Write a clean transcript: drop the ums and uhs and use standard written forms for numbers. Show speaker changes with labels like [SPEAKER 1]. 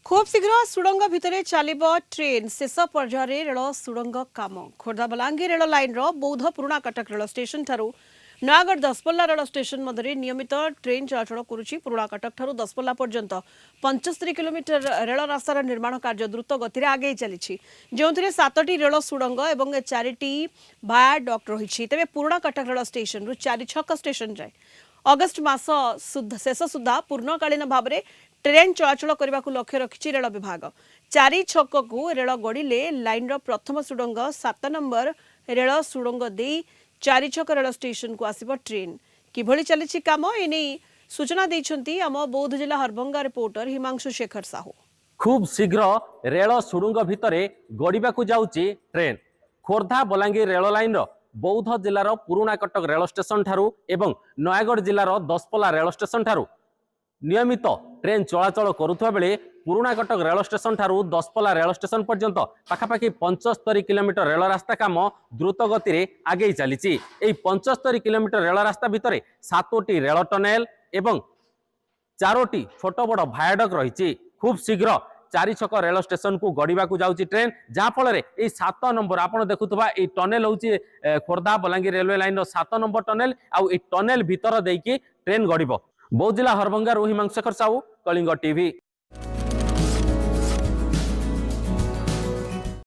[SPEAKER 1] खूब शीघ्र सुड़ंग भितर चलिब ट्रेन शेष पर्यायर रेल सुड़ंग काम खोर्धा बलांगीर रेल लाइन बौद्ध पुराणा कटक रेल स्टेशन ठारू नयागढ़ दसपल्ला रेल स्टेशन मध्य नियमित ट्रेन चलाचल करुच्ची पुराणा कटक ठारू दसपल्ला पर्यंत 75 किलोमीटर रेल रास्तार निर्माण कार्य द्रुत गति आगे चली जो 7टी रेल सुड़ंग और 4टी भायाडक्ट रही तेज पुराणा कटक रेल स्टेशन 4 छक स्टेशन जाए अगस्ट मास शेष सुधा पूर्णकालीन भाव में ट्रेन चलाचल करने को लक्ष्य रखी रेल विभाग 4 छक को रेल गड़े लाइन प्रथम सुड़ंग 7 नंबर रेल सुड़ंग दे 4 छक रेल स्टेशन को आसिब ट्रेन किभली चली काम एने सूचना देइछंती आम बौद्ध जिला हरभंगा रिपोर्टर हिमांशु शेखर साहू।
[SPEAKER 2] खूब शीघ्र रेल सुड़ंग भितर गड़िबा जाउची train Khordha Balangir rail line Boudh जिलार पुराणा कटक रेल स्टेशन ठारू एवं नयागढ़ जिलार दसपल्ला रेल स्टेशन ठारू नियमित ट्रेन चलाचल करुवा बेले पुराणा कटक रेल स्टेशन ठारू दसपल्ला रेल स्टेशन पर्यंत पाखापाखि 75 किलोमीटर रेल रास्ता काम द्रुत गति आगे चली 75 किलोमीटर रेल रास्ता भितर 7टी रेल टनेल एवं 4टी छोट बड़ भायाडक रही खूब शीघ्र 4 छक रेल स्टेशन को गड़िबा जाउची ट्रेन जहाँफल 7 नंबर आप देखुवा ये टनेल हूँ Khordha Balangir railway line 7 number tunnel आउ टनेल भितर देकी ट्रेन गड़िब। बौद्ध जिला हरभंगा हिमांशु शेखर साहू, कलिंग टीवी।